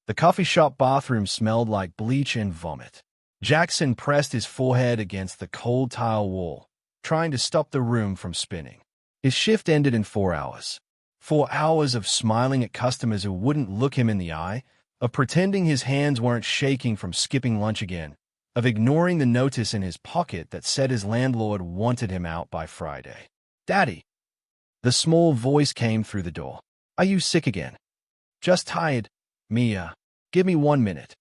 The coffee shop bathroom smelled like bleach and vomit. Jackson pressed his forehead against the cold tile wall, trying to stop the room from spinning. His shift ended in 4 hours. 4 hours of smiling at customers who wouldn't look him in the eye, of pretending his hands weren't shaking from skipping lunch again, of ignoring the notice in his pocket that said his landlord wanted him out by Friday. "Daddy." The small voice came through the door. "Are you sick again?" "Just tired, Mia. Give me 1 minute."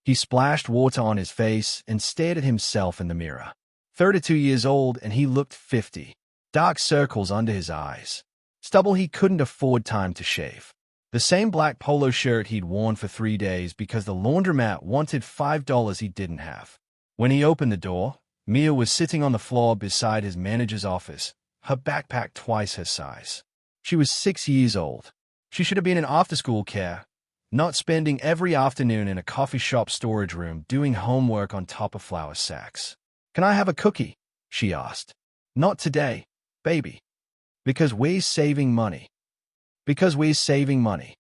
He splashed water on his face and stared at himself in the mirror. 32 years old, and he looked 50. Dark circles under his eyes. Stubble he couldn't afford time to shave. The same black polo shirt he'd worn for 3 days because the laundromat wanted $5 he didn't have. When he opened the door, Mia was sitting on the floor beside his manager's office, her backpack twice her size. She was 6 years old. She should have been in after-school care, not spending every afternoon in a coffee shop storage room doing homework on top of flour sacks. "Can I have a cookie?" she asked. "Not today, baby. Because we're saving money." "Because we're saving money."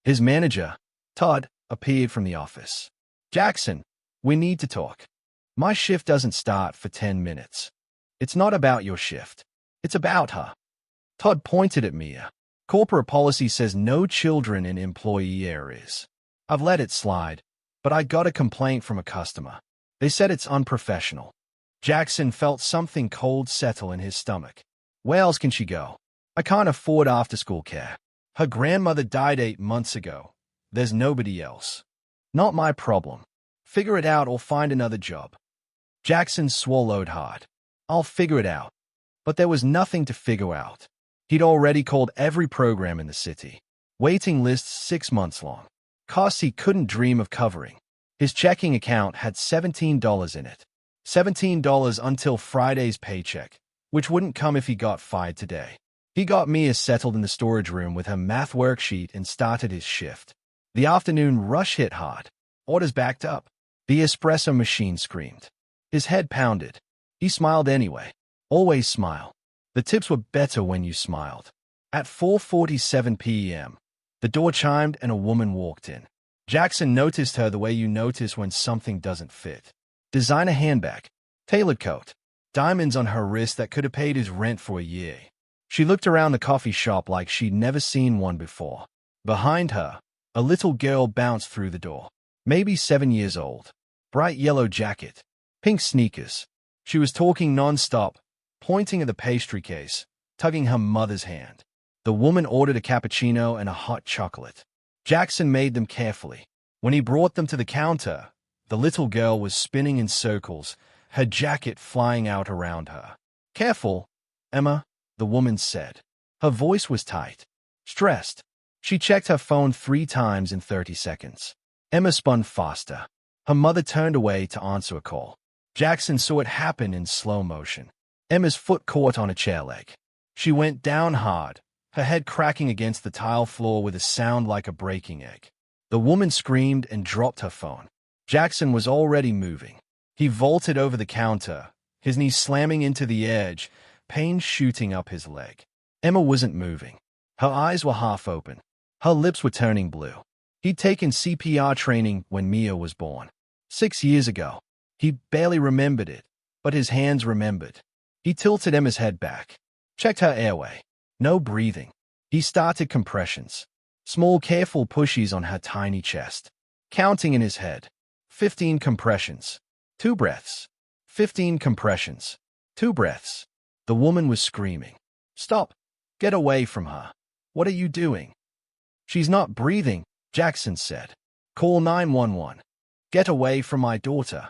His manager, Todd, appeared from the office. "Jackson, we need to talk. My shift doesn't start for 10 minutes. It's not about your shift. It's about her." Todd pointed at Mia. "Corporate policy says no children in employee areas. I've let it slide, but I got a complaint from a customer. They said it's unprofessional." Jackson felt something cold settle in his stomach. "Where else can she go? I can't afford after-school care. Her grandmother died 8 months ago. There's nobody else. Not my problem. Figure it out or find another job." Jackson swallowed hard. "I'll figure it out." But there was nothing to figure out. He'd already called every program in the city. Waiting lists 6 months long. Costs he couldn't dream of covering. His checking account had $17 in it. $17 until Friday's paycheck, which wouldn't come if he got fired today. He got Mia settled in the storage room with her math worksheet and started his shift. The afternoon rush hit hard. Orders backed up. The espresso machine screamed. His head pounded. He smiled anyway. Always smile. The tips were better when you smiled. At 4:47 p.m., the door chimed and a woman walked in. Jackson noticed her the way you notice when something doesn't fit. Designer handbag, tailored coat, diamonds on her wrist that could have paid his rent for a year. She looked around the coffee shop like she'd never seen one before. Behind her, a little girl bounced through the door. Maybe 7 years old. Bright yellow jacket, pink sneakers. She was talking non-stop, pointing at the pastry case, tugging her mother's hand. The woman ordered a cappuccino and a hot chocolate. Jackson made them carefully. When he brought them to the counter, the little girl was spinning in circles, her jacket flying out around her. "Careful, Emma," the woman said. Her voice was tight, stressed. She checked her phone 3 times in 30 seconds. Emma spun faster. Her mother turned away to answer a call. Jackson saw it happen in slow motion. Emma's foot caught on a chair leg. She went down hard, her head cracking against the tile floor with a sound like a breaking egg. The woman screamed and dropped her phone. Jackson was already moving. He vaulted over the counter, his knees slamming into the edge, pain shooting up his leg. Emma wasn't moving. Her eyes were half open. Her lips were turning blue. He'd taken CPR training when Mia was born. 6 years ago. He barely remembered it, but his hands remembered. He tilted Emma's head back, checked her airway. No breathing. He started compressions. Small, careful pushes on her tiny chest. Counting in his head. 15 compressions. 2 breaths. 15 compressions. 2 breaths. The woman was screaming. "Stop. Get away from her. What are you doing?" "She's not breathing," Jackson said. "Call 911. Get away from my daughter."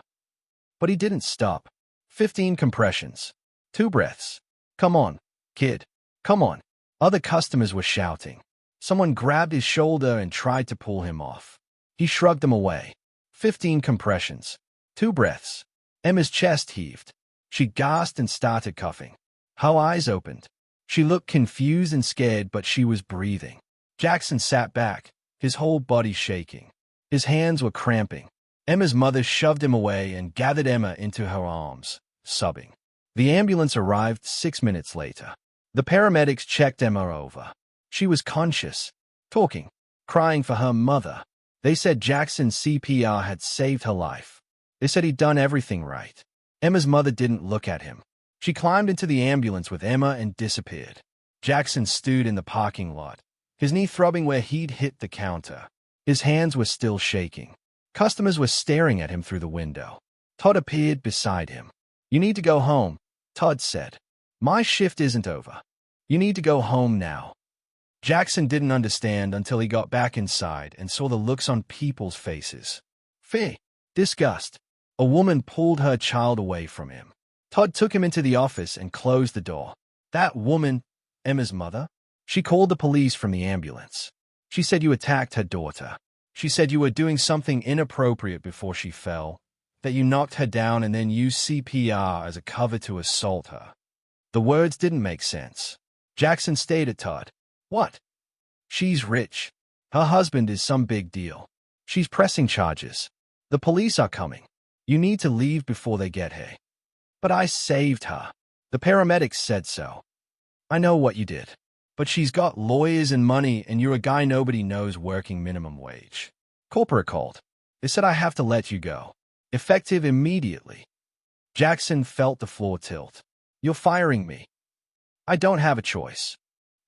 But he didn't stop. 15 compressions. 2 breaths. "Come on, kid. Come on." Other customers were shouting. Someone grabbed his shoulder and tried to pull him off. He shrugged them away. 15 compressions. 2 breaths. Emma's chest heaved. She gasped and started coughing. Her eyes opened. She looked confused and scared, but she was breathing. Jackson sat back, his whole body shaking. His hands were cramping. Emma's mother shoved him away and gathered Emma into her arms, sobbing. The ambulance arrived 6 minutes later. The paramedics checked Emma over. She was conscious, talking, crying for her mother. They said Jackson's CPR had saved her life. They said he'd done everything right. Emma's mother didn't look at him. She climbed into the ambulance with Emma and disappeared. Jackson stood in the parking lot, his knee throbbing where he'd hit the counter. His hands were still shaking. Customers were staring at him through the window. Todd appeared beside him. "You need to go home," Todd said. "My shift isn't over. You need to go home now." Jackson didn't understand until he got back inside and saw the looks on people's faces. Fear, disgust. A woman pulled her child away from him. Todd took him into the office and closed the door. That woman, Emma's mother? She called the police from the ambulance. She said you attacked her daughter. She said you were doing something inappropriate before she fell, that you knocked her down and then used CPR as a cover to assault her. The words didn't make sense. Jackson stayed at Todd. What? She's rich. Her husband is some big deal. She's pressing charges. The police are coming. You need to leave before they get here. But I saved her. The paramedics said so. I know what you did. But she's got lawyers and money, and you're a guy nobody knows working minimum wage. Corporate called. They said I have to let you go. Effective immediately. Jackson felt the floor tilt. You're firing me. I don't have a choice.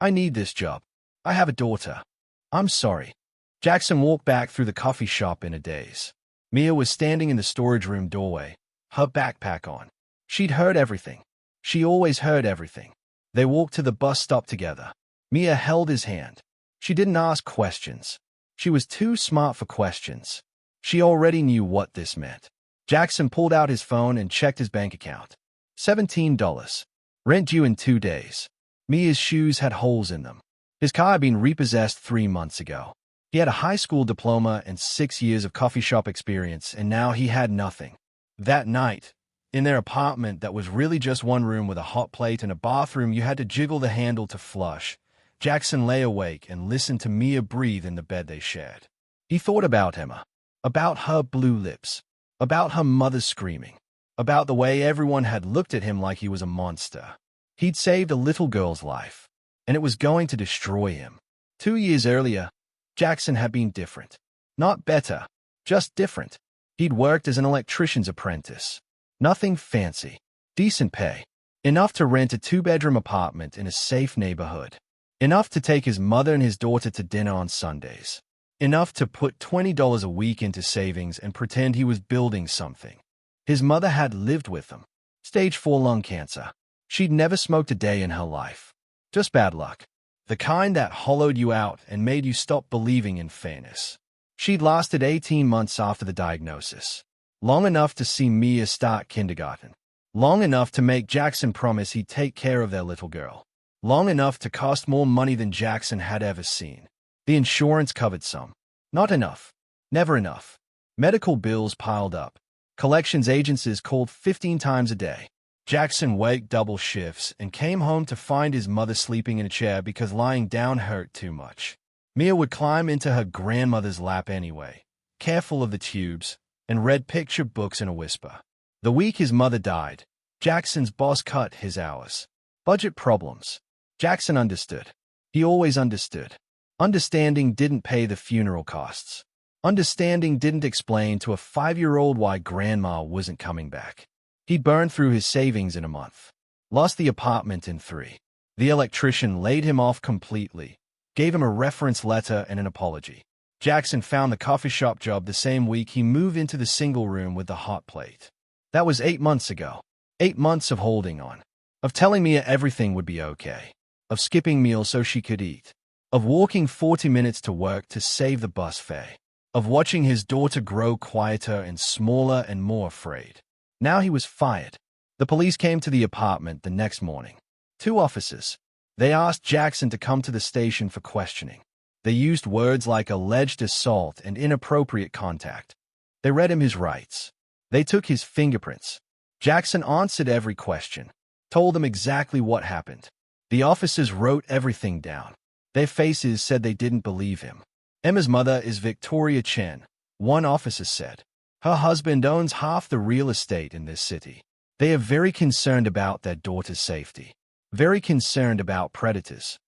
I need this job. I have a daughter. I'm sorry. Jackson walked back through the coffee shop in a daze. Mia was standing in the storage room doorway, her backpack on. She'd heard everything. She always heard everything. They walked to the bus stop together. Mia held his hand. She didn't ask questions. She was too smart for questions. She already knew what this meant. Jackson pulled out his phone and checked his bank account. $17. Rent due in 2 days. Mia's shoes had holes in them. His car had been repossessed 3 months ago. He had a high school diploma and 6 years of coffee shop experience, and now he had nothing. That night, in their apartment that was really just one room with a hot plate and a bathroom you had to jiggle the handle to flush, Jackson lay awake and listened to Mia breathe in the bed they shared. He thought about Emma, about her blue lips, about her mother screaming, about the way everyone had looked at him like he was a monster. He'd saved a little girl's life, and it was going to destroy him. 2 years earlier, Jackson had been different. Not better, just different. He'd worked as an electrician's apprentice. Nothing fancy. Decent pay. Enough to rent a 2-bedroom apartment in a safe neighborhood. Enough to take his mother and his daughter to dinner on Sundays. Enough to put $20 a week into savings and pretend he was building something. His mother had lived with him. Stage 4 lung cancer. She'd never smoked a day in her life. Just bad luck. The kind that hollowed you out and made you stop believing in fairness. She'd lasted 18 months after the diagnosis. Long enough to see Mia start kindergarten. Long enough to make Jackson promise he'd take care of their little girl. Long enough to cost more money than Jackson had ever seen. The insurance covered some. Not enough. Never enough. Medical bills piled up. Collections agencies called 15 times a day. Jackson worked double shifts and came home to find his mother sleeping in a chair because lying down hurt too much. Mia would climb into her grandmother's lap anyway, careful of the tubes, and read picture books in a whisper. The week his mother died, Jackson's boss cut his hours. Budget problems. Jackson understood. He always understood. Understanding didn't pay the funeral costs. Understanding didn't explain to a 5-year-old why grandma wasn't coming back. He burned through his savings in a month. Lost the apartment in 3. The electrician laid him off completely. Gave him a reference letter and an apology. Jackson found the coffee shop job the same week he moved into the single room with the hot plate. That was 8 months ago. 8 months of holding on. Of telling Mia everything would be okay. Of skipping meals so she could eat. Of walking 40 minutes to work to save the bus fare. Of watching his daughter grow quieter and smaller and more afraid. Now he was fired. The police came to the apartment the next morning. 2 officers. They asked Jackson to come to the station for questioning. They used words like alleged assault and inappropriate contact. They read him his rights. They took his fingerprints. Jackson answered every question. Told them exactly what happened. The officers wrote everything down. Their faces said they didn't believe him. Emma's mother is Victoria Chen, one officer said. Her husband owns half the real estate in this city. They are very concerned about their daughter's safety. Very concerned about predators.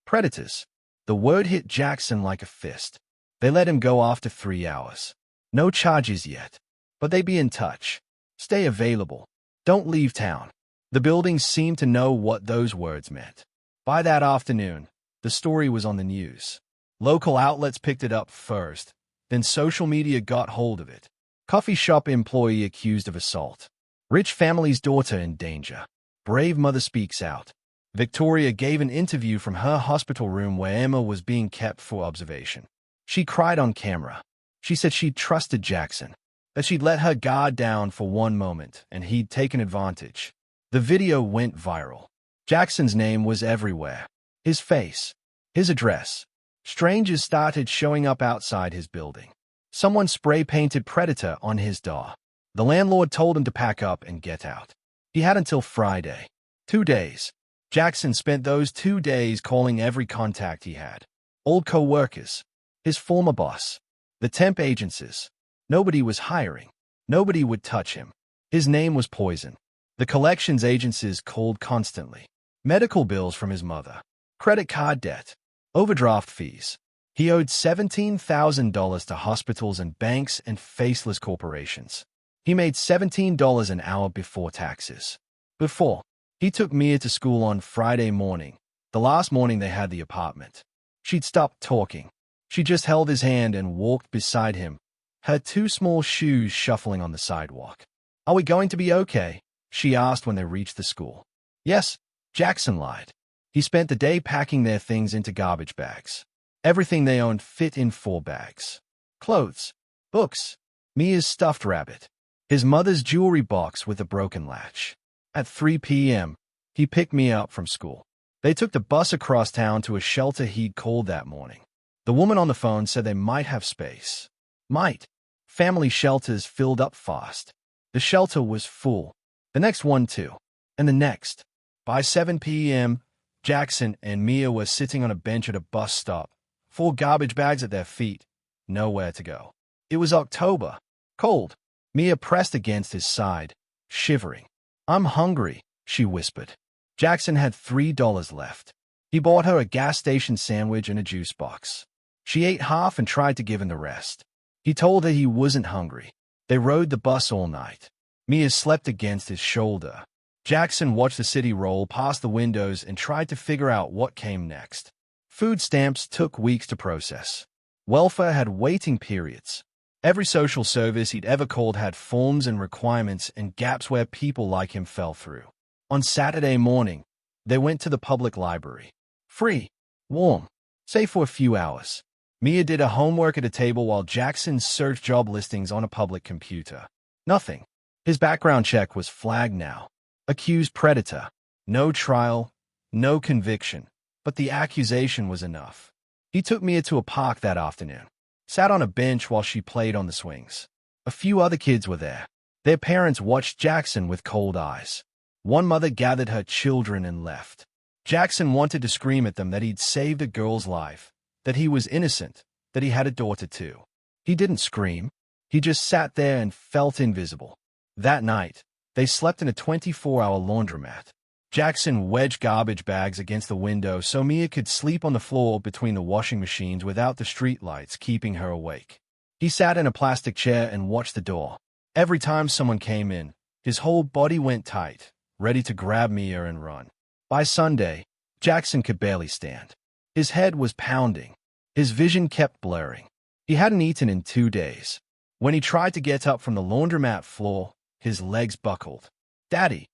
Predators. The word hit Jackson like a fist. They let him go after 3 hours. No charges yet. But they be in touch. Stay available. Don't leave town. The buildings seemed to know what those words meant. By that afternoon, the story was on the news. Local outlets picked it up first, then social media got hold of it. Coffee shop employee accused of assault. Rich family's daughter in danger. Brave mother speaks out. Victoria gave an interview from her hospital room where Emma was being kept for observation. She cried on camera. She said she'd trusted Jackson, that she'd let her guard down for one moment and he'd taken advantage. The video went viral. Jackson's name was everywhere. His face. His address. Strangers started showing up outside his building. Someone spray-painted Predator on his door. The landlord told him to pack up and get out. He had until Friday. 2 days. Jackson spent those 2 days calling every contact he had. Old co-workers. His former boss. The temp agencies. Nobody was hiring. Nobody would touch him. His name was poison. The collections agencies called constantly. Medical bills from his mother. Credit card debt. Overdraft fees. He owed $17,000 to hospitals and banks and faceless corporations. He made $17 an hour before taxes. Before, he took Mia to school on Friday morning, the last morning they had the apartment. She'd stopped talking. She just held his hand and walked beside him, her 2 small shoes shuffling on the sidewalk. "Are we going to be okay?" she asked when they reached the school. "Yes," Jackson lied. He spent the day packing their things into garbage bags. Everything they owned fit in 4 bags. Clothes, books, Mia's stuffed rabbit, his mother's jewelry box with a broken latch. At 3 p.m., he picked Mia up from school. They took the bus across town to a shelter he'd called that morning. The woman on the phone said they might have space. Might. Family shelters filled up fast. The shelter was full. The next one too. And the next. By 7 p.m., Jackson and Mia were sitting on a bench at a bus stop, 4 garbage bags at their feet, nowhere to go. It was October. Cold. Mia pressed against his side, shivering. "I'm hungry," she whispered. Jackson had $3 left. He bought her a gas station sandwich and a juice box. She ate half and tried to give him the rest. He told her he wasn't hungry. They rode the bus all night. Mia slept against his shoulder. Jackson watched the city roll past the windows and tried to figure out what came next. Food stamps took weeks to process. Welfare had waiting periods. Every social service he'd ever called had forms and requirements and gaps where people like him fell through. On Saturday morning, they went to the public library. Free, warm, safe for a few hours. Mia did her homework at a table while Jackson searched job listings on a public computer. Nothing. His background check was flagged now. Accused predator. No trial, no conviction, but the accusation was enough. He took Mia to a park that afternoon. Sat on a bench while she played on the swings. A few other kids were there. Their parents watched Jackson with cold eyes. One mother gathered her children and left. Jackson wanted to scream at them that he'd saved a girl's life, that he was innocent, that he had a daughter too. He didn't scream. He just sat there and felt invisible. That night, they slept in a 24-hour laundromat. Jackson wedged garbage bags against the window so Mia could sleep on the floor between the washing machines without the streetlights keeping her awake. He sat in a plastic chair and watched the door. Every time someone came in, his whole body went tight, ready to grab Mia and run. By Sunday, Jackson could barely stand. His head was pounding. His vision kept blurring. He hadn't eaten in 2 days. When he tried to get up from the laundromat floor, his legs buckled. "Daddy."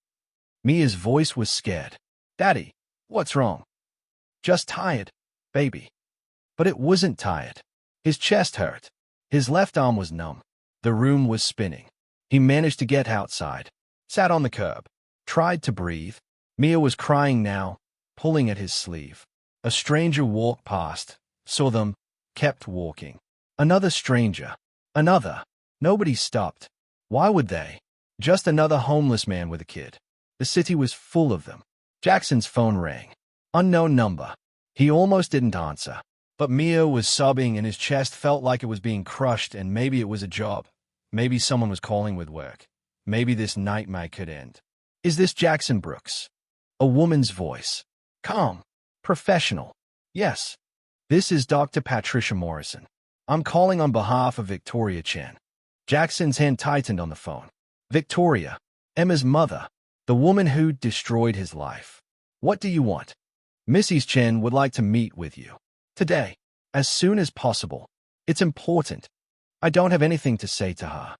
Mia's voice was scared. "Daddy, what's wrong?" "Just tired, baby." But it wasn't tired. His chest hurt. His left arm was numb. The room was spinning. He managed to get outside. Sat on the curb. Tried to breathe. Mia was crying now, pulling at his sleeve. A stranger walked past, saw them, kept walking. Another stranger. Another. Nobody stopped. Why would they? Just another homeless man with a kid. The city was full of them. Jackson's phone rang. Unknown number. He almost didn't answer. But Mia was sobbing and his chest felt like it was being crushed, and maybe it was a job. Maybe someone was calling with work. Maybe this nightmare could end. "Is this Jackson Brooks?" A woman's voice. Calm. Professional. "Yes. This is Dr. Patricia Morrison." I'm calling on behalf of Victoria Chen. Jackson's hand tightened on the phone. Victoria, Emma's mother, the woman who destroyed his life. What do you want? Mrs. Chen would like to meet with you. Today, as soon as possible. It's important. I don't have anything to say to her.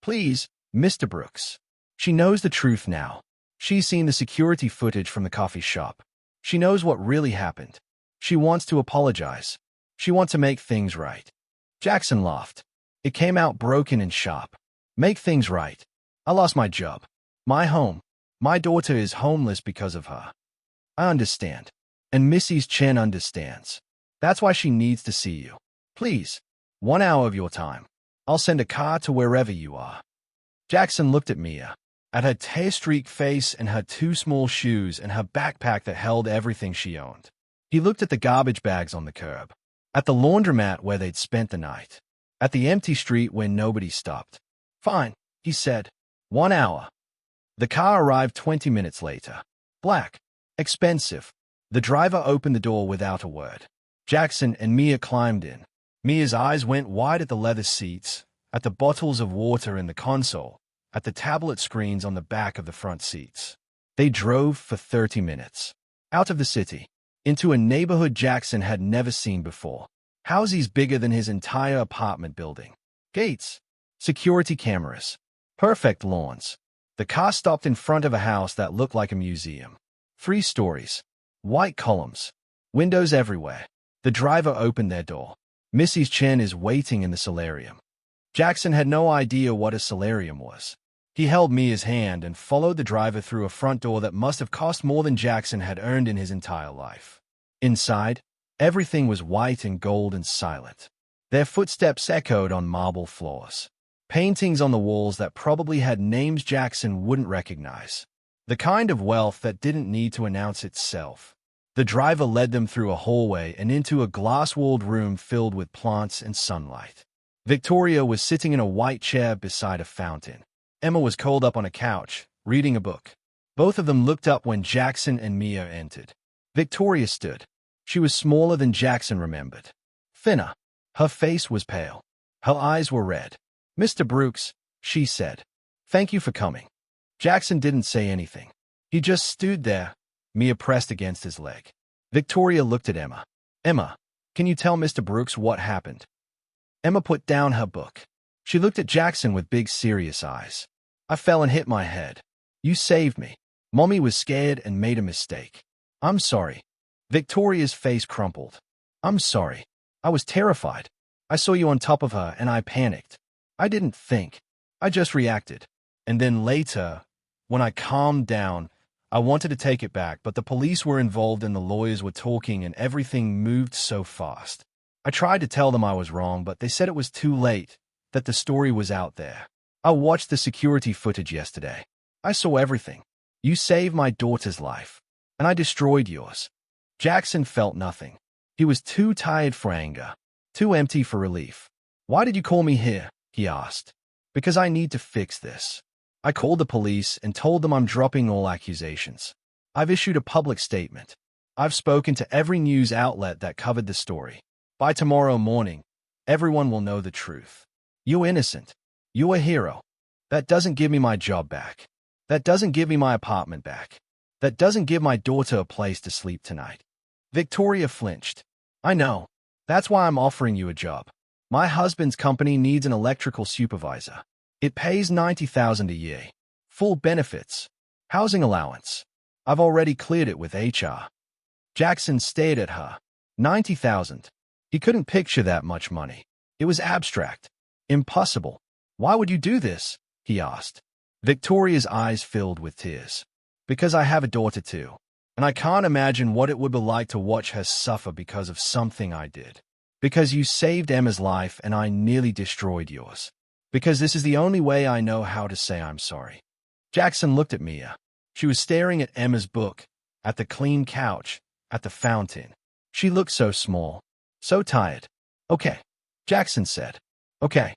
Please, Mr. Brooks. She knows the truth now. She's seen the security footage from the coffee shop. She knows what really happened. She wants to apologize. She wants to make things right. Jackson laughed. It came out broken and sharp. Make things right. I lost my job. My home. My daughter is homeless because of her. I understand. And Mrs. Chen understands. That's why she needs to see you. Please, 1 hour of your time. I'll send a car to wherever you are. Jackson looked at Mia, at her tear-streaked face and her 2 small shoes and her backpack that held everything she owned. He looked at the garbage bags on the curb, at the laundromat where they'd spent the night, at the empty street where nobody stopped. Fine, he said. 1 hour. The car arrived 20 minutes later. Black. Expensive. The driver opened the door without a word. Jackson and Mia climbed in. Mia's eyes went wide at the leather seats, at the bottles of water in the console, at the tablet screens on the back of the front seats. They drove for 30 minutes. Out of the city, into a neighborhood Jackson had never seen before. Houses bigger than his entire apartment building. Gates. Security cameras. Perfect lawns. The car stopped in front of a house that looked like a museum. 3 stories. White columns. Windows everywhere. The driver opened their door. Mrs. Chen is waiting in the solarium. Jackson had no idea what a solarium was. He held Mia's hand and followed the driver through a front door that must have cost more than Jackson had earned in his entire life. Inside, everything was white and gold and silent. Their footsteps echoed on marble floors. Paintings on the walls that probably had names Jackson wouldn't recognize. The kind of wealth that didn't need to announce itself. The driver led them through a hallway and into a glass-walled room filled with plants and sunlight. Victoria was sitting in a white chair beside a fountain. Emma was curled up on a couch, reading a book. Both of them looked up when Jackson and Mia entered. Victoria stood. She was smaller than Jackson remembered. Thinner. Her face was pale. Her eyes were red. Mr. Brooks, she said. Thank you for coming. Jackson didn't say anything. He just stood there. Mia pressed against his leg. Victoria looked at Emma. Emma, can you tell Mr. Brooks what happened? Emma put down her book. She looked at Jackson with big, serious eyes. I fell and hit my head. You saved me. Mommy was scared and made a mistake. I'm sorry. Victoria's face crumpled. I'm sorry. I was terrified. I saw you on top of her and I panicked. I didn't think. I just reacted. And then later, when I calmed down, I wanted to take it back, but the police were involved and the lawyers were talking and everything moved so fast. I tried to tell them I was wrong, but they said it was too late, that the story was out there. I watched the security footage yesterday. I saw everything. You saved my daughter's life, and I destroyed yours. Jackson felt nothing. He was too tired for anger, too empty for relief. Why did you call me here? He asked. Because I need to fix this. I called the police and told them I'm dropping all accusations. I've issued a public statement. I've spoken to every news outlet that covered the story. By tomorrow morning, everyone will know the truth. You're innocent. You're a hero. That doesn't give me my job back. That doesn't give me my apartment back. That doesn't give my daughter a place to sleep tonight. Victoria flinched. I know. That's why I'm offering you a job. My husband's company needs an electrical supervisor. It pays $90,000 a year. Full benefits. Housing allowance. I've already cleared it with HR. Jackson stared at her. $90,000. He couldn't picture that much money. It was abstract. Impossible. Why would you do this? He asked. Victoria's eyes filled with tears. Because I have a daughter too. And I can't imagine what it would be like to watch her suffer because of something I did. Because you saved Emma's life and I nearly destroyed yours. Because this is the only way I know how to say I'm sorry. Jackson looked at Mia. She was staring at Emma's book, at the clean couch, at the fountain. She looked so small, so tired. Okay, Jackson said. Okay.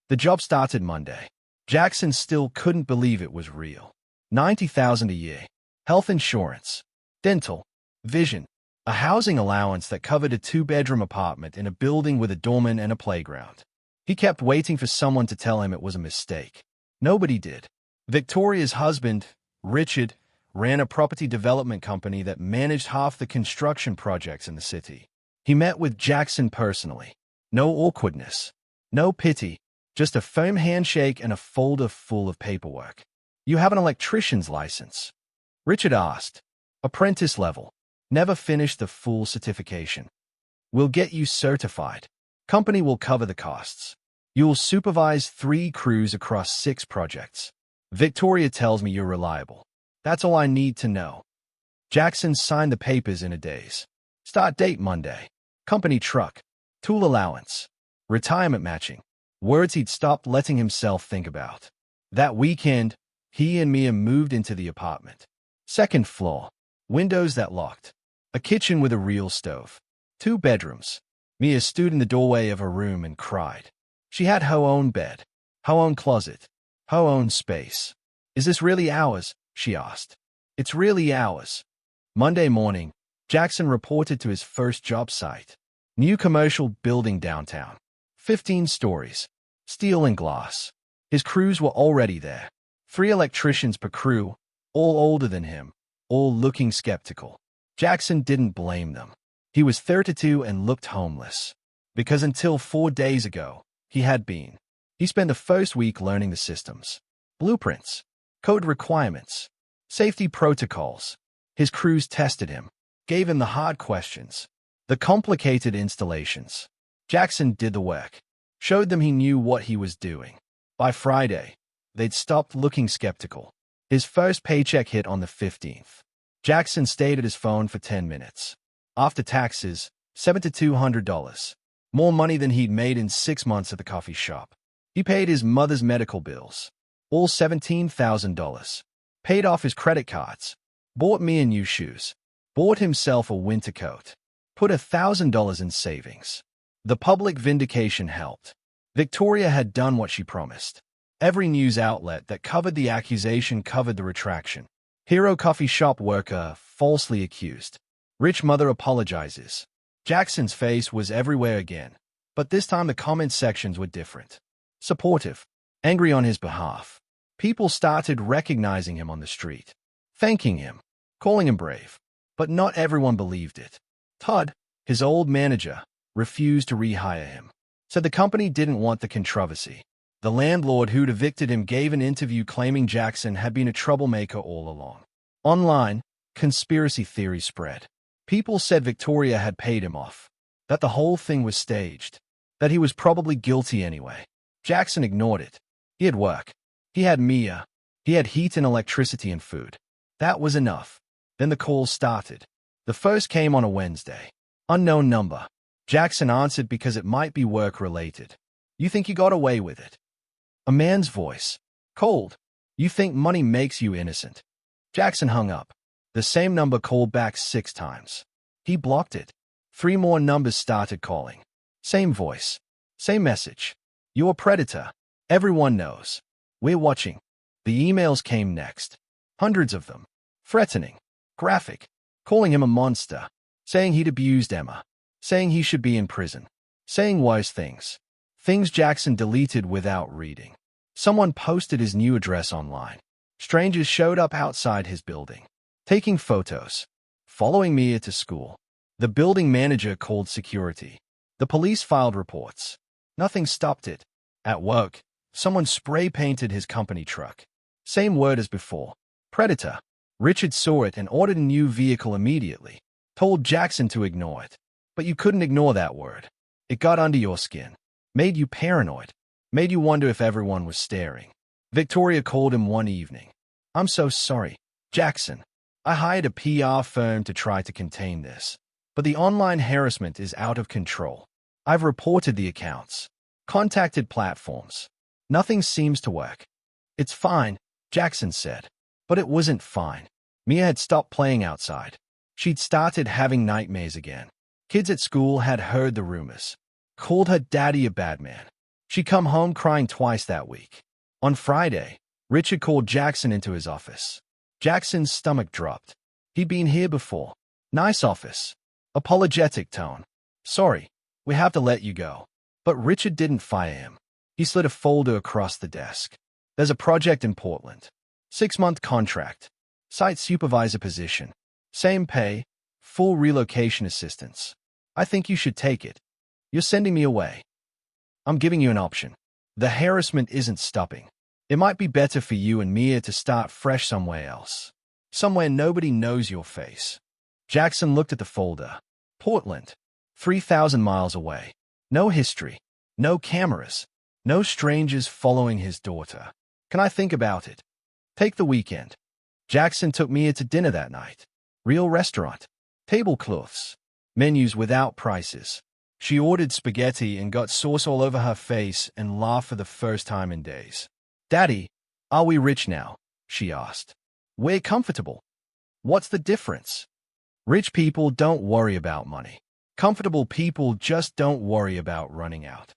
The job started Monday. Jackson still couldn't believe it was real. $90,000 a year. Health insurance. Dental. Vision. a housing allowance that covered a two-bedroom apartment in a building with a doorman and a playground. He kept waiting for someone to tell him it was a mistake. Nobody did. Victoria's husband, Richard, ran a property development company that managed half the construction projects in the city. He met with Jackson personally. No awkwardness. No pity. Just a firm handshake and a folder full of paperwork. "You have an electrician's license?" Richard asked. "Apprentice level. Never finished the full certification." "We'll get you certified. Company will cover the costs. You'll supervise 3 crews across 6 projects. Victoria tells me you're reliable. That's all I need to know." Jackson signed the papers in a daze. Start date Monday. Company truck. Tool allowance. Retirement matching. Words he'd stopped letting himself think about. That weekend, he and Mia moved into the apartment. 2nd floor. Windows that locked. A kitchen with a real stove. 2 bedrooms. Mia stood in the doorway of her room and cried. She had her own bed, her own closet, her own space. "Is this really ours?" she asked. "It's really ours." Monday morning, Jackson reported to his first job site. New commercial building downtown. 15 stories. Steel and glass. His crews were already there. 3 electricians per crew, all older than him, all looking skeptical. Jackson didn't blame them. He was 32 and looked homeless. Because until 4 days ago, he had been. He spent the first week learning the systems. Blueprints. Code requirements. Safety protocols. His crews tested him. Gave him the hard questions. The complicated installations. Jackson did the work. Showed them he knew what he was doing. By Friday, they'd stopped looking skeptical. His first paycheck hit on the 15th. Jackson stayed at his phone for 10 minutes. After taxes, $7,200. More money than he'd made in 6 months at the coffee shop. He paid his mother's medical bills. All $17,000. Paid off his credit cards. Bought Mia new shoes. Bought himself a winter coat. Put $1,000 in savings. The public vindication helped. Victoria had done what she promised. Every news outlet that covered the accusation covered the retraction. Hero coffee shop worker falsely accused. Rich mother apologizes. Jackson's face was everywhere again, but this time the comment sections were different. Supportive. Angry on his behalf. People started recognizing him on the street. Thanking him. Calling him brave. But not everyone believed it. Todd, his old manager, refused to rehire him. Said the company didn't want the controversy. The landlord who'd evicted him gave an interview claiming Jackson had been a troublemaker all along. Online, conspiracy theories spread. People said Victoria had paid him off. That the whole thing was staged. That he was probably guilty anyway. Jackson ignored it. He had work. He had Mia. He had heat and electricity and food. That was enough. Then the calls started. The first came on a Wednesday. Unknown number. Jackson answered because it might be work-related. "You think you got away with it?" A man's voice. Cold. "You think money makes you innocent?" Jackson hung up. The same number called back 6 times. He blocked it. 3 more numbers started calling. Same voice. Same message. "You're a predator. Everyone knows. We're watching." The emails came next. Hundreds of them. Threatening. Graphic. Calling him a monster. Saying he'd abused Emma. Saying he should be in prison. Saying worse things. Things Jackson deleted without reading. Someone posted his new address online. Strangers showed up outside his building. Taking photos. Following Mia to school. The building manager called security. The police filed reports. Nothing stopped it. At work, someone spray-painted his company truck. Same word as before. Predator. Richard saw it and ordered a new vehicle immediately. Told Jackson to ignore it. But you couldn't ignore that word. It got under your skin. Made you paranoid. Made you wonder if everyone was staring. Victoria called him one evening. "I'm so sorry, Jackson. I hired a PR firm to try to contain this. But the online harassment is out of control. I've reported the accounts. Contacted platforms. Nothing seems to work." "It's fine," Jackson said. But it wasn't fine. Mia had stopped playing outside. She'd started having nightmares again. Kids at school had heard the rumors. Called her daddy a bad man. She'd come home crying twice that week. On Friday, Richard called Jackson into his office. Jackson's stomach dropped. He'd been here before. Nice office. Apologetic tone. Sorry, we have to let you go. But Richard didn't fire him. He slid a folder across the desk. There's a project in Portland. 6-month contract. Site supervisor position. Same pay. Full relocation assistance. I think you should take it. You're sending me away. I'm giving you an option. The harassment isn't stopping. It might be better for you and Mia to start fresh somewhere else. Somewhere nobody knows your face. Jackson looked at the folder. Portland. 3,000 miles away. No history. No cameras. No strangers following his daughter. Can I think about it? Take the weekend. Jackson took Mia to dinner that night. Real restaurant. Tablecloths. Menus without prices. She ordered spaghetti and got sauce all over her face and laughed for the first time in days. Daddy, are we rich now? She asked. We're comfortable. What's the difference? Rich people don't worry about money. Comfortable people just don't worry about running out.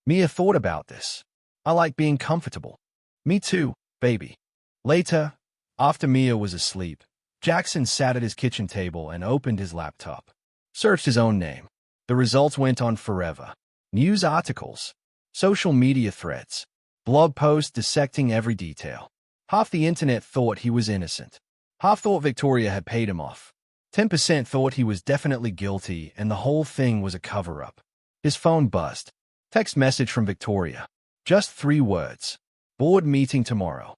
Mia thought about this. I like being comfortable. Me too, baby. Later, after Mia was asleep, Jackson sat at his kitchen table and opened his laptop. Searched his own name. The results went on forever. News articles, social media threads, blog posts dissecting every detail. Half the internet thought he was innocent. Half thought Victoria had paid him off. 10% thought he was definitely guilty and the whole thing was a cover-up. His phone buzzed. Text message from Victoria. Just 3 words. Board meeting tomorrow.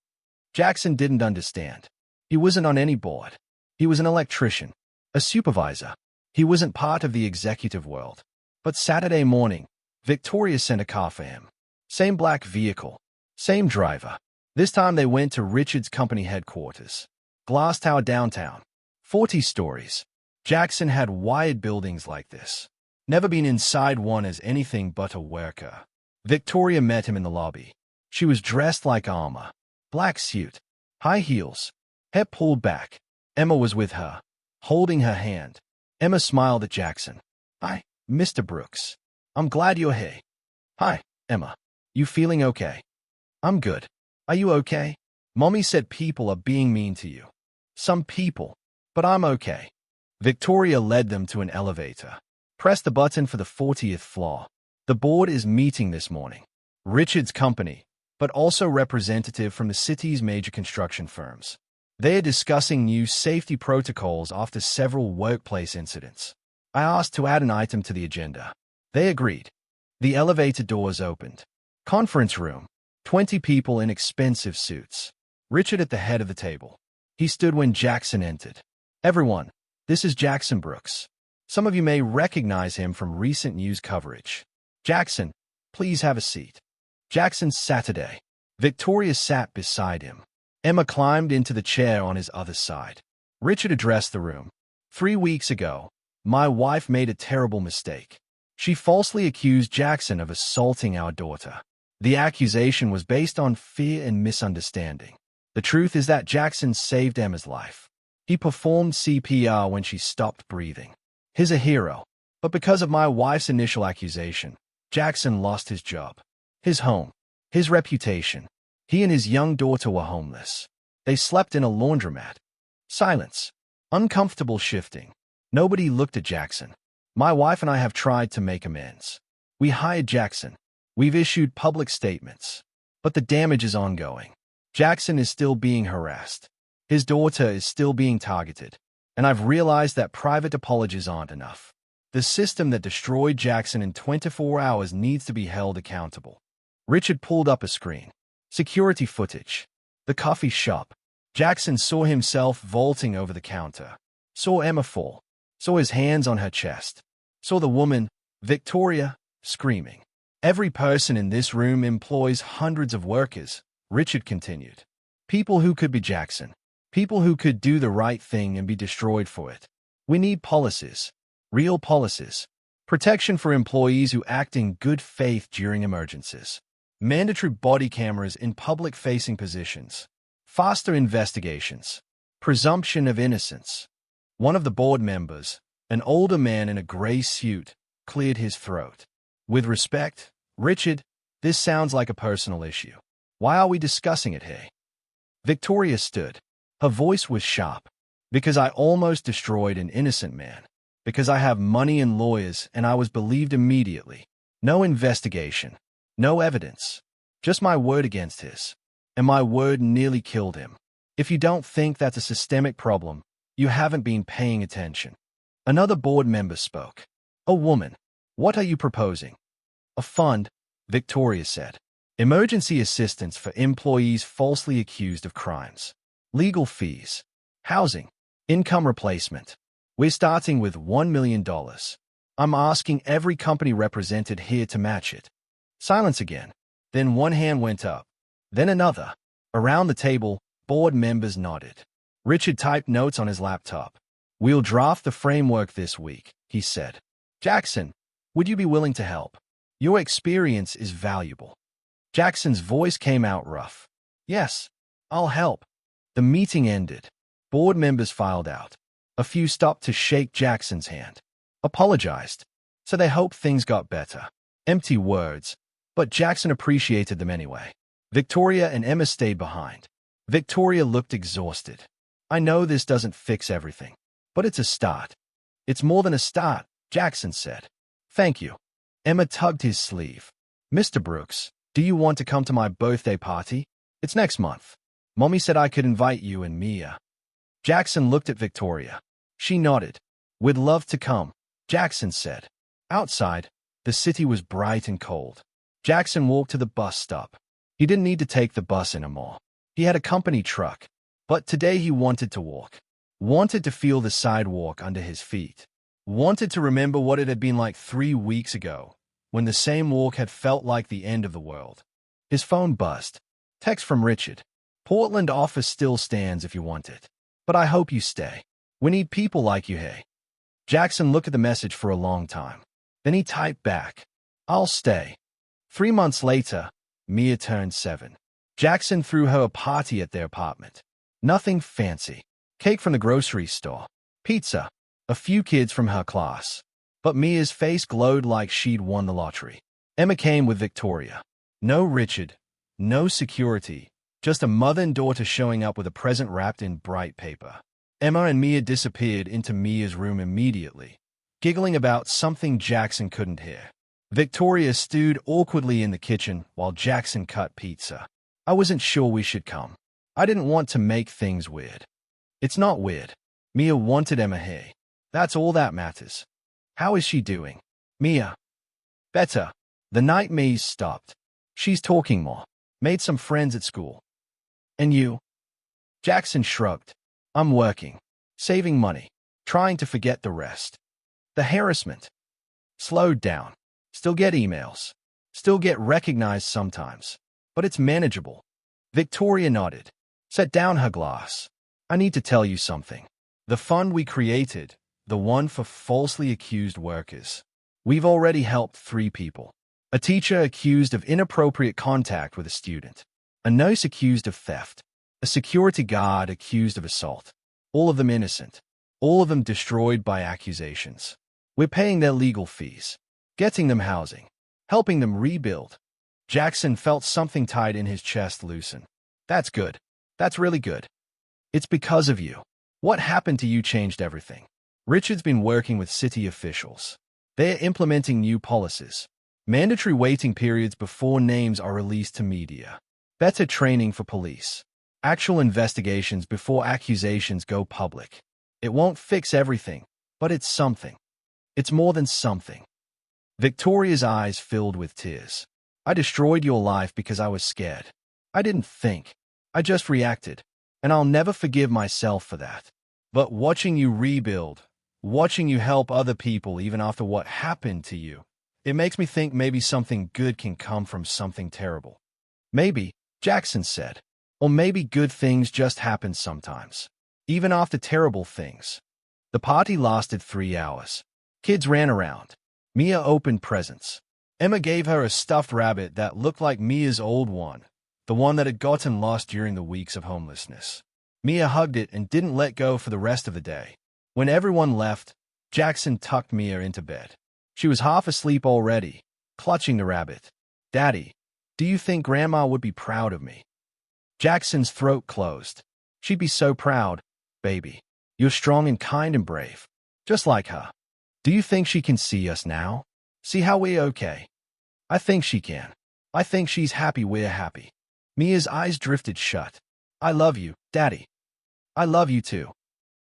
Jackson didn't understand. He wasn't on any board. He was an electrician, a supervisor. He wasn't part of the executive world. But Saturday morning, Victoria sent a car for him. Same black vehicle. Same driver. This time they went to Richard's company headquarters. Glass tower downtown. 40 stories. Jackson had wired buildings like this. Never been inside one as anything but a worker. Victoria met him in the lobby. She was dressed like armor. Black suit. High heels. Hair pulled back. Emma was with her, holding her hand. Emma smiled at Jackson. Hi, Mr. Brooks. I'm glad you're here. Hi, Emma. You feeling okay? I'm good. Are you okay? Mommy said people are being mean to you. Some people. But I'm okay. Victoria led them to an elevator. Press the button for the 40th floor. The board is meeting this morning. Richard's company, but also representative from the city's major construction firms. They are discussing new safety protocols after several workplace incidents. I asked to add an item to the agenda. They agreed. The elevator doors opened. Conference room. 20 people in expensive suits. Richard at the head of the table. He stood when Jackson entered. Everyone, this is Jackson Brooks. Some of you may recognize him from recent news coverage. Jackson, please have a seat. Jackson sat today. Victoria sat beside him. Emma climbed into the chair on his other side. Richard addressed the room. 3 weeks ago, my wife made a terrible mistake. She falsely accused Jackson of assaulting our daughter. The accusation was based on fear and misunderstanding. The truth is that Jackson saved Emma's life. He performed CPR when she stopped breathing. He's a hero. But because of my wife's initial accusation, Jackson lost his job, his home, his reputation. He and his young daughter were homeless. They slept in a laundromat. Silence. Uncomfortable shifting. Nobody looked at Jackson. My wife and I have tried to make amends. We hired Jackson. We've issued public statements. But the damage is ongoing. Jackson is still being harassed. His daughter is still being targeted. And I've realized that private apologies aren't enough. The system that destroyed Jackson in 24 hours needs to be held accountable. Richard pulled up a screen. Security footage. The coffee shop. Jackson saw himself vaulting over the counter. Saw Emma fall. Saw his hands on her chest. Saw the woman, Victoria, screaming. Every person in this room employs hundreds of workers, Richard continued. People who could be Jackson. People who could do the right thing and be destroyed for it. We need policies. Real policies. Protection for employees who act in good faith during emergencies. Mandatory body cameras in public-facing positions. Faster investigations. Presumption of innocence. One of the board members, an older man in a gray suit, cleared his throat. With respect, Richard, this sounds like a personal issue. Why are we discussing it here? Victoria stood. Her voice was sharp. Because I almost destroyed an innocent man. Because I have money and lawyers, and I was believed immediately. No investigation. No evidence. Just my word against his. And my word nearly killed him. If you don't think that's a systemic problem, you haven't been paying attention. Another board member spoke. A woman. What are you proposing? A fund, Victoria said. Emergency assistance for employees falsely accused of crimes. Legal fees. Housing. Income replacement. We're starting with $1 million. I'm asking every company represented here to match it. Silence again. Then one hand went up. Then another. Around the table, board members nodded. Richard typed notes on his laptop. We'll draft the framework this week, he said. Jackson, would you be willing to help? Your experience is valuable. Jackson's voice came out rough. Yes, I'll help. The meeting ended. Board members filed out. A few stopped to shake Jackson's hand. Apologized. So they hoped things got better. Empty words, but Jackson appreciated them anyway. Victoria and Emma stayed behind. Victoria looked exhausted. I know this doesn't fix everything, but it's a start. It's more than a start, Jackson said. Thank you. Emma tugged his sleeve. Mr. Brooks, do you want to come to my birthday party? It's next month. Mommy said I could invite you and Mia. Jackson looked at Victoria. She nodded. We'd love to come, Jackson said. Outside, the city was bright and cold. Jackson walked to the bus stop. He didn't need to take the bus anymore. He had a company truck. But today he wanted to walk. Wanted to feel the sidewalk under his feet. Wanted to remember what it had been like 3 weeks ago, when the same walk had felt like the end of the world. His phone buzzed. Text from Richard. Portland office still stands if you want it. But I hope you stay. We need people like you, hey. Jackson looked at the message for a long time. Then he typed back. I'll stay. 3 months later, Mia turned 7. Jackson threw her a party at their apartment. Nothing fancy. Cake from the grocery store. Pizza. A few kids from her class. But Mia's face glowed like she'd won the lottery. Emma came with Victoria. No Richard. No security. Just a mother and daughter showing up with a present wrapped in bright paper. Emma and Mia disappeared into Mia's room immediately, giggling about something Jackson couldn't hear. Victoria stewed awkwardly in the kitchen while Jackson cut pizza. I wasn't sure we should come. I didn't want to make things weird. It's not weird. Mia wanted Emma here. That's all that matters. How is she doing? Mia. Better. The night Mia stopped. She's talking more. Made some friends at school. And you? Jackson shrugged. I'm working. Saving money. Trying to forget the rest. The harassment. Slowed down. Still get emails. Still get recognized sometimes. But it's manageable. Victoria nodded. Set down her glass. I need to tell you something. The fund we created, the one for falsely accused workers. We've already helped 3 people. A teacher accused of inappropriate contact with a student. A nurse accused of theft. A security guard accused of assault. All of them innocent. All of them destroyed by accusations. We're paying their legal fees. Getting them housing. Helping them rebuild. Jackson felt something tight in his chest loosen. That's good. That's really good. It's because of you. What happened to you changed everything. Richard's been working with city officials. They're implementing new policies. Mandatory waiting periods before names are released to media. Better training for police. Actual investigations before accusations go public. It won't fix everything, but it's something. It's more than something. Victoria's eyes filled with tears. I destroyed your life because I was scared. I didn't think. I just reacted. And I'll never forgive myself for that. But watching you rebuild, watching you help other people even after what happened to you, it makes me think maybe something good can come from something terrible. Maybe, Jackson said. Or maybe good things just happen sometimes. Even after terrible things. The party lasted 3 hours. Kids ran around. Mia opened presents. Emma gave her a stuffed rabbit that looked like Mia's old one, the one that had gotten lost during the weeks of homelessness. Mia hugged it and didn't let go for the rest of the day. When everyone left, Jackson tucked Mia into bed. She was half asleep already, clutching the rabbit. Daddy, do you think Grandma would be proud of me? Jackson's throat closed. She'd be so proud, baby. You're strong and kind and brave. Just like her. Do you think she can see us now? See how we're okay? I think she can. I think she's happy we're happy. Mia's eyes drifted shut. I love you, Daddy. I love you too.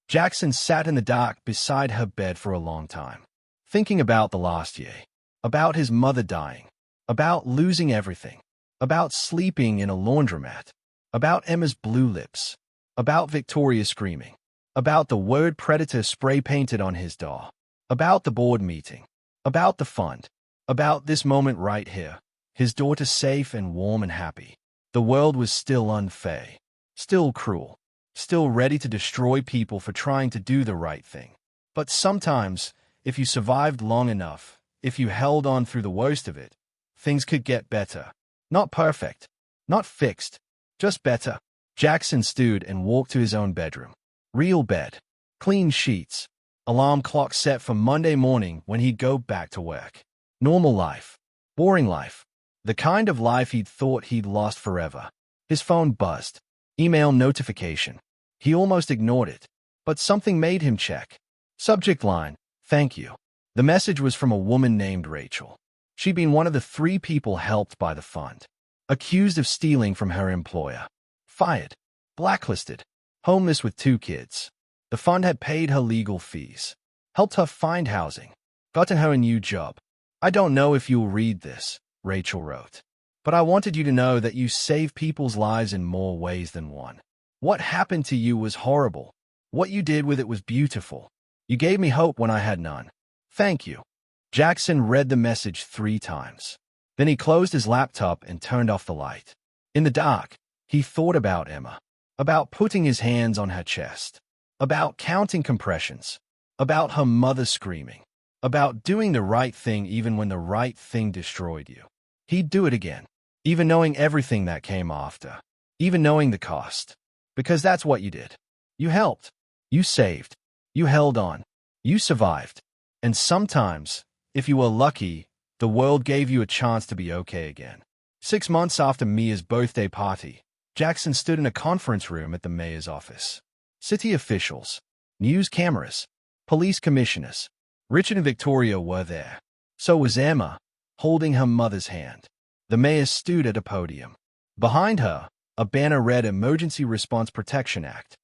Jackson sat in the dark beside her bed for a long time, thinking about the last year, about his mother dying, about losing everything, about sleeping in a laundromat, about Emma's blue lips, about Victoria screaming, about the word predator spray-painted on his door, about the board meeting, about the fund, about this moment right here, his daughter safe and warm and happy. The world was still unfair, still cruel, still ready to destroy people for trying to do the right thing. But sometimes, if you survived long enough, if you held on through the worst of it, things could get better. Not perfect, not fixed, just better. Jackson stood and walked to his own bedroom. Real bed, clean sheets, alarm clock set for Monday morning when he'd go back to work. Normal life, boring life, the kind of life he'd thought he'd lost forever. His phone buzzed. Email notification. He almost ignored it, but something made him check. Subject line, thank you. The message was from a woman named Rachel. She'd been one of the 3 people helped by the fund, accused of stealing from her employer, fired, blacklisted, homeless with 2 kids. The fund had paid her legal fees, helped her find housing, gotten her a new job. I don't know if you'll read this, Rachel wrote, but I wanted you to know that you save people's lives in more ways than one. What happened to you was horrible. What you did with it was beautiful. You gave me hope when I had none. Thank you. Jackson read the message 3 times. Then he closed his laptop and turned off the light. In the dark, he thought about Emma, about putting his hands on her chest, about counting compressions, about her mother screaming, about doing the right thing even when the right thing destroyed you. He'd do it again, even knowing everything that came after, even knowing the cost. Because that's what you did. You helped. You saved. You held on. You survived. And sometimes, if you were lucky, the world gave you a chance to be okay again. 6 months after Mia's birthday party, Jackson stood in a conference room at the mayor's office. City officials, news cameras, police commissioners, Richard and Victoria were there. So was Emma, holding her mother's hand. The mayor stood at a podium. Behind her, a banner read Emergency Response Protection Act.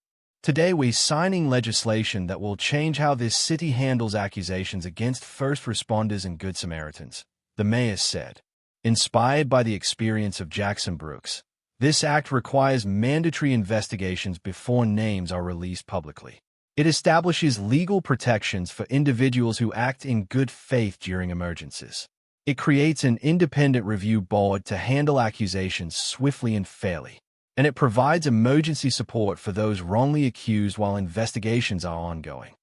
Today we're signing legislation that will change how this city handles accusations against first responders and Good Samaritans, the mayor said. Inspired by the experience of Jackson Brooks, this act requires mandatory investigations before names are released publicly. It establishes legal protections for individuals who act in good faith during emergencies. It creates an independent review board to handle accusations swiftly and fairly. And it provides emergency support for those wrongly accused while investigations are ongoing.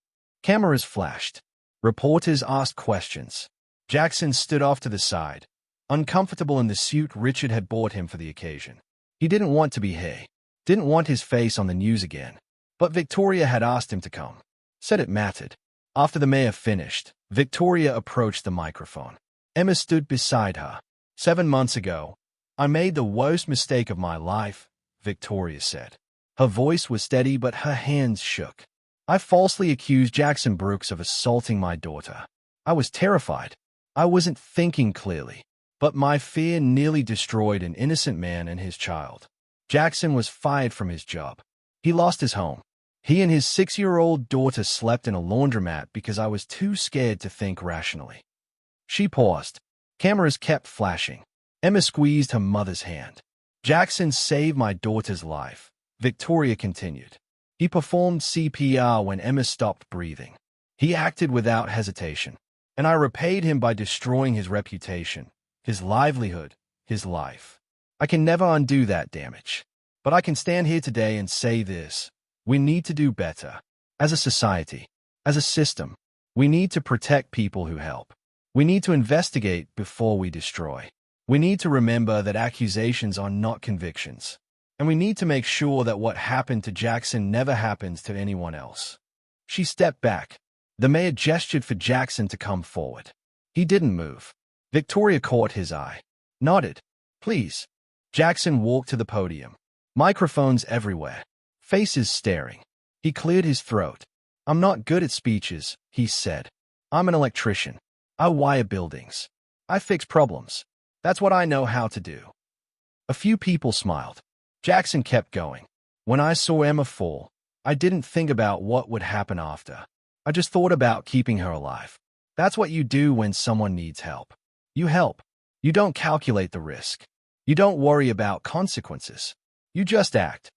Cameras flashed. Reporters asked questions. Jackson stood off to the side, uncomfortable in the suit Richard had bought him for the occasion. He didn't want to be here, didn't want his face on the news again. But Victoria had asked him to come. Said it mattered. After the mayor finished, Victoria approached the microphone. Emma stood beside her. 7 months ago, I made the worst mistake of my life, Victoria said. Her voice was steady, but her hands shook. I falsely accused Jackson Brooks of assaulting my daughter. I was terrified. I wasn't thinking clearly. But my fear nearly destroyed an innocent man and his child. Jackson was fired from his job. He lost his home. He and his 6-year-old daughter slept in a laundromat because I was too scared to think rationally. She paused. Cameras kept flashing. Emma squeezed her mother's hand. Jackson saved my daughter's life, Victoria continued. He performed CPR when Emma stopped breathing. He acted without hesitation, and I repaid him by destroying his reputation, his livelihood, his life. I can never undo that damage. But I can stand here today and say this. We need to do better. As a society, as a system, we need to protect people who help. We need to investigate before we destroy. We need to remember that accusations are not convictions. And we need to make sure that what happened to Jackson never happens to anyone else. She stepped back. The mayor gestured for Jackson to come forward. He didn't move. Victoria caught his eye. Nodded. Please. Jackson walked to the podium. Microphones everywhere. Faces staring. He cleared his throat. I'm not good at speeches, he said. I'm an electrician. I wire buildings. I fix problems. That's what I know how to do. A few people smiled. Jackson kept going. When I saw Emma fall, I didn't think about what would happen after. I just thought about keeping her alive. That's what you do when someone needs help. You help. You don't calculate the risk. You don't worry about consequences. You just act.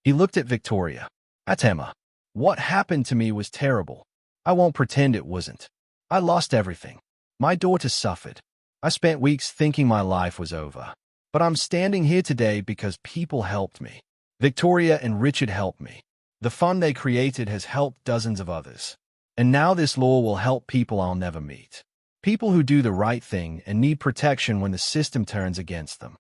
He looked at Victoria. At Emma. What happened to me was terrible. I won't pretend it wasn't. I lost everything. My daughter suffered. I spent weeks thinking my life was over. But I'm standing here today because people helped me. Victoria and Richard helped me. The fund they created has helped dozens of others. And now this law will help people I'll never meet. People who do the right thing and need protection when the system turns against them.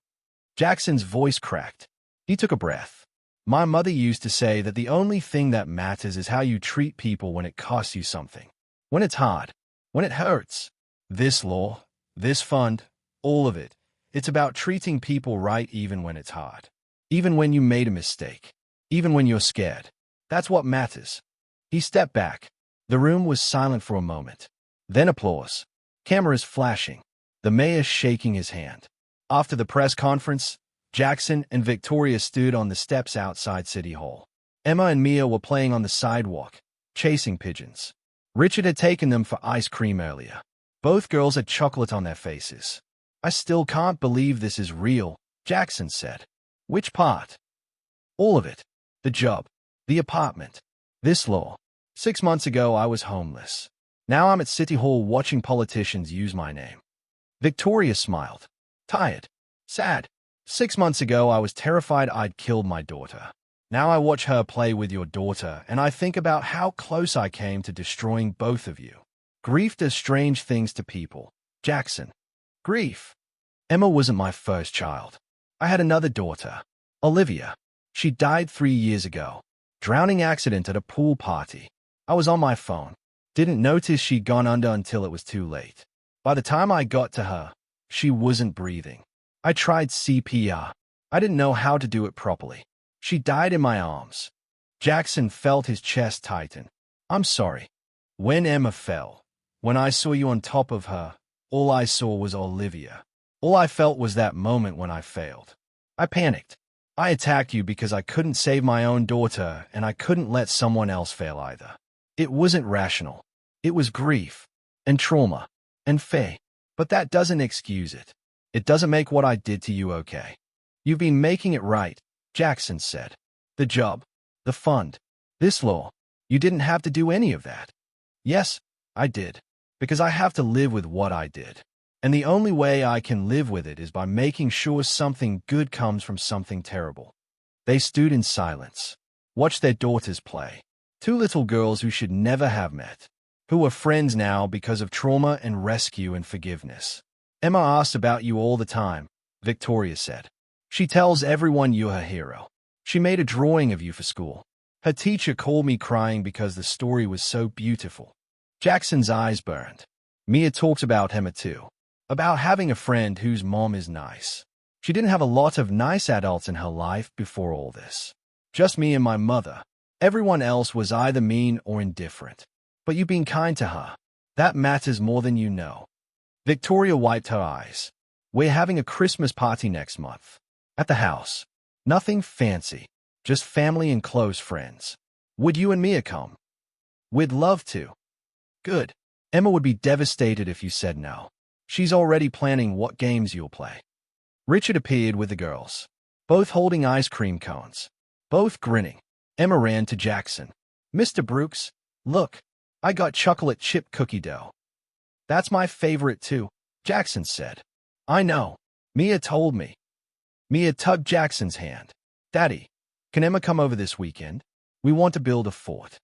Jackson's voice cracked. He took a breath. My mother used to say that the only thing that matters is how you treat people when it costs you something. When it's hard. When it hurts. This law, this fund, all of it, it's about treating people right even when it's hard. Even when you made a mistake. Even when you're scared. That's what matters. He stepped back. The room was silent for a moment. Then applause. Cameras flashing. The mayor shaking his hand. After the press conference, Jackson and Victoria stood on the steps outside City Hall. Emma and Mia were playing on the sidewalk, chasing pigeons. Richard had taken them for ice cream earlier. Both girls had chocolate on their faces. I still can't believe this is real, Jackson said. Which part? All of it. The job. The apartment. This law. 6 months ago, I was homeless. Now I'm at City Hall watching politicians use my name. Victoria smiled. Tired. Sad. 6 months ago, I was terrified I'd killed my daughter. Now I watch her play with your daughter, and I think about how close I came to destroying both of you. Grief does strange things to people. Jackson. Grief. Emma wasn't my first child. I had another daughter, Olivia. She died 3 years ago. Drowning accident at a pool party. I was on my phone. Didn't notice she'd gone under until it was too late. By the time I got to her, she wasn't breathing. I tried CPR. I didn't know how to do it properly. She died in my arms. Jackson felt his chest tighten. I'm sorry. When Emma fell, when I saw you on top of her, all I saw was Olivia. All I felt was that moment when I failed. I panicked. I attacked you because I couldn't save my own daughter, and I couldn't let someone else fail either. It wasn't rational. It was grief, and trauma, and fear. But that doesn't excuse it. It doesn't make what I did to you okay. You've been making it right, Jackson said. The job, the fund, this law. You didn't have to do any of that. Yes, I did. Because I have to live with what I did. And the only way I can live with it is by making sure something good comes from something terrible. They stood in silence, watched their daughters play. 2 little girls who should never have met, who are friends now because of trauma and rescue and forgiveness. Emma asks about you all the time, Victoria said. She tells everyone you're her hero. She made a drawing of you for school. Her teacher called me crying because the story was so beautiful. Jackson's eyes burned. Mia talked about Emma too. About having a friend whose mom is nice. She didn't have a lot of nice adults in her life before all this. Just me and my mother. Everyone else was either mean or indifferent. But you've been kind to her. That matters more than you know. Victoria wiped her eyes. We're having a Christmas party next month. At the house. Nothing fancy. Just family and close friends. Would you and Mia come? We'd love to. Good. Emma would be devastated if you said no. She's already planning what games you'll play. Richard appeared with the girls, both holding ice cream cones, both grinning. Emma ran to Jackson. Mr. Brooks, look, I got chocolate chip cookie dough. That's my favorite too, Jackson said. I know. Mia told me. Mia tugged Jackson's hand. Daddy, can Emma come over this weekend? We want to build a fort.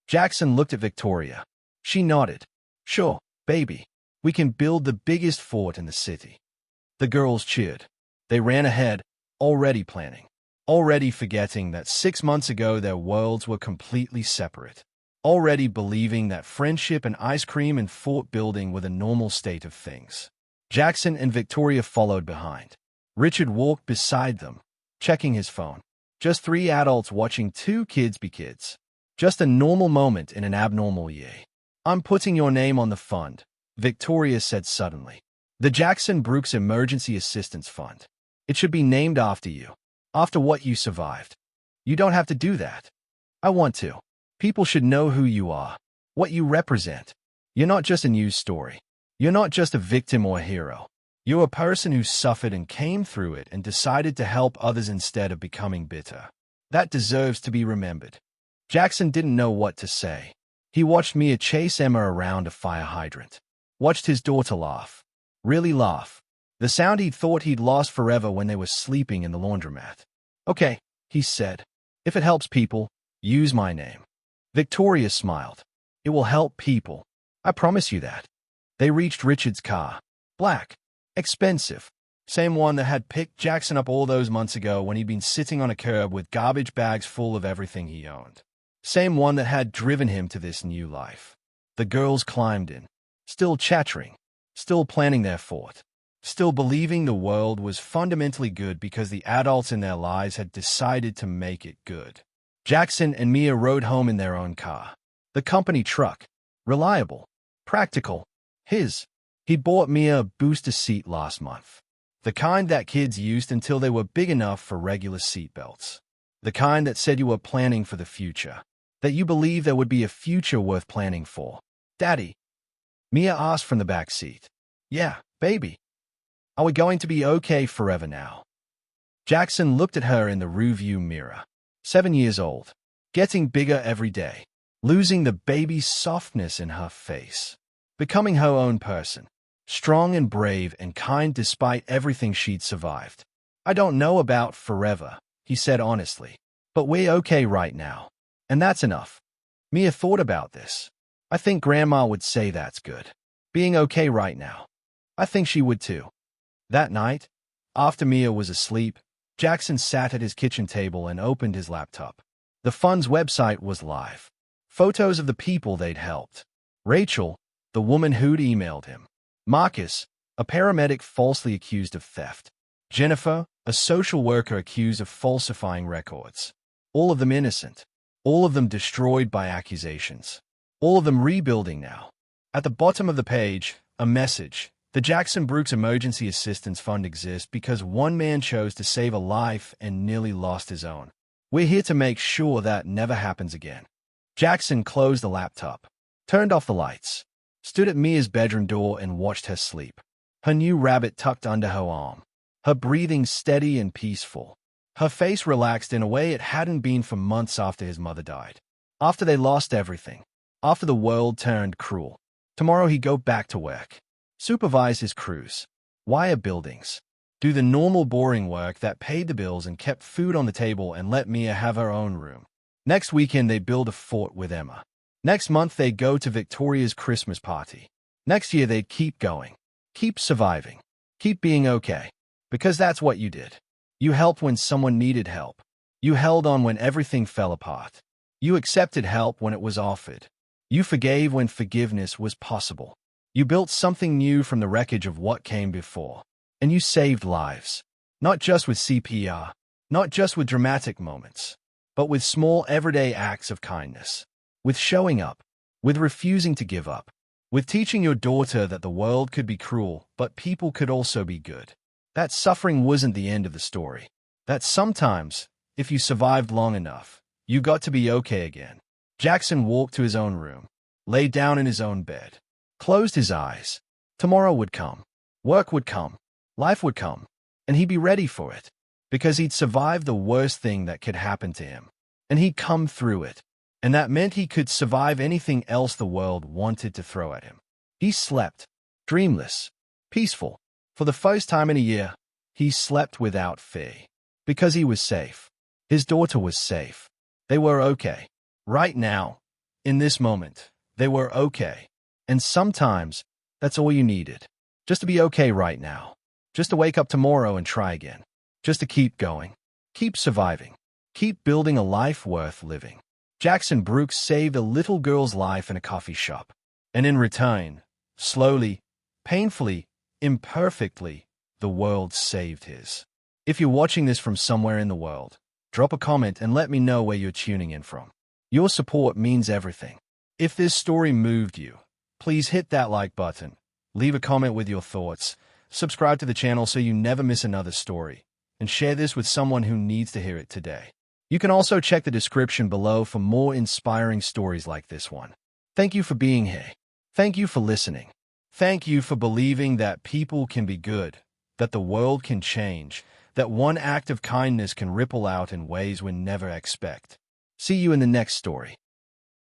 Jackson looked at Victoria. She nodded. Sure, baby. We can build the biggest fort in the city. The girls cheered. They ran ahead, already planning. Already forgetting that 6 months ago their worlds were completely separate. Already believing that friendship and ice cream and fort building were the normal state of things. Jackson and Victoria followed behind. Richard walked beside them, checking his phone. Just 3 adults watching 2 kids be kids. Just a normal moment in an abnormal year. I'm putting your name on the fund, Victoria said suddenly. The Jackson Brooks Emergency Assistance Fund. It should be named after you. After what you survived. You don't have to do that. I want to. People should know who you are. What you represent. You're not just a news story. You're not just a victim or a hero. You're a person who suffered and came through it and decided to help others instead of becoming bitter. That deserves to be remembered. Jackson didn't know what to say. He watched Mia chase Emma around a fire hydrant. Watched his daughter laugh. Really laugh. The sound he'd thought he'd lost forever when they were sleeping in the laundromat. Okay, he said. If it helps people, use my name. Victoria smiled. It will help people. I promise you that. They reached Richard's car. Black. Expensive. Same one that had picked Jackson up all those months ago when he'd been sitting on a curb with garbage bags full of everything he owned. Same one that had driven him to this new life. The girls climbed in. Still chattering. Still planning their fort. Still believing the world was fundamentally good because the adults in their lives had decided to make it good. Jackson and Mia rode home in their own car. The company truck. Reliable. Practical. His. He'd bought Mia a booster seat last month. The kind that kids used until they were big enough for regular seatbelts. The kind that said you were planning for the future. That you believed there would be a future worth planning for. Daddy. Mia asked from the back seat. Yeah, baby. Are we going to be okay forever now? Jackson looked at her in the rearview mirror. 7 years old. Getting bigger every day. Losing the baby's softness in her face. Becoming her own person. Strong and brave and kind despite everything she'd survived. I don't know about forever, he said honestly. But we're okay right now. And that's enough. Mia thought about this. I think Grandma would say that's good. Being okay right now. I think she would too. That night, after Mia was asleep, Jackson sat at his kitchen table and opened his laptop. The fund's website was live. Photos of the people they'd helped. Rachel, the woman who'd emailed him. Marcus, a paramedic falsely accused of theft. Jennifer, a social worker accused of falsifying records. All of them innocent. All of them destroyed by accusations. All of them rebuilding now. At the bottom of the page, a message. The Jackson Brooks Emergency Assistance Fund exists because one man chose to save a life and nearly lost his own. We're here to make sure that never happens again. Jackson closed the laptop, turned off the lights, stood at Mia's bedroom door and watched her sleep. Her new rabbit tucked under her arm. Her breathing steady and peaceful. Her face relaxed in a way it hadn't been for months after his mother died. After they lost everything. After the world turned cruel. Tomorrow he'd go back to work. Supervise his crews. Wire buildings. Do the normal boring work that paid the bills and kept food on the table and let Mia have her own room. Next weekend they'd build a fort with Emma. Next month they'd go to Victoria's Christmas party. Next year they'd keep going. Keep surviving. Keep being okay. Because that's what you did. You helped when someone needed help. You held on when everything fell apart. You accepted help when it was offered. You forgave when forgiveness was possible. You built something new from the wreckage of what came before. And you saved lives. Not just with CPR. Not just with dramatic moments. But with small everyday acts of kindness. With showing up. With refusing to give up. With teaching your daughter that the world could be cruel, but people could also be good. That suffering wasn't the end of the story. That sometimes, if you survived long enough, you got to be okay again. Jackson walked to his own room. Lay down in his own bed. Closed his eyes. Tomorrow would come. Work would come. Life would come. And he'd be ready for it. Because he'd survived the worst thing that could happen to him. And he'd come through it. And that meant he could survive anything else the world wanted to throw at him. He slept. Dreamless. Peaceful. For the first time in a year, he slept without fear. Because he was safe. His daughter was safe. They were okay. Right now. In this moment. They were okay. And sometimes, that's all you needed. Just to be okay right now. Just to wake up tomorrow and try again. Just to keep going. Keep surviving. Keep building a life worth living. Jackson Brooks saved a little girl's life in a coffee shop. And in return, slowly, painfully, imperfectly, the world saved his. If you're watching this from somewhere in the world, drop a comment and let me know where you're tuning in from. Your support means everything. If this story moved you, please hit that like button, leave a comment with your thoughts, subscribe to the channel so you never miss another story, and share this with someone who needs to hear it today. You can also check the description below for more inspiring stories like this one. Thank you for being here. Thank you for listening. Thank you for believing that people can be good, that the world can change, that one act of kindness can ripple out in ways we never expect. See you in the next story.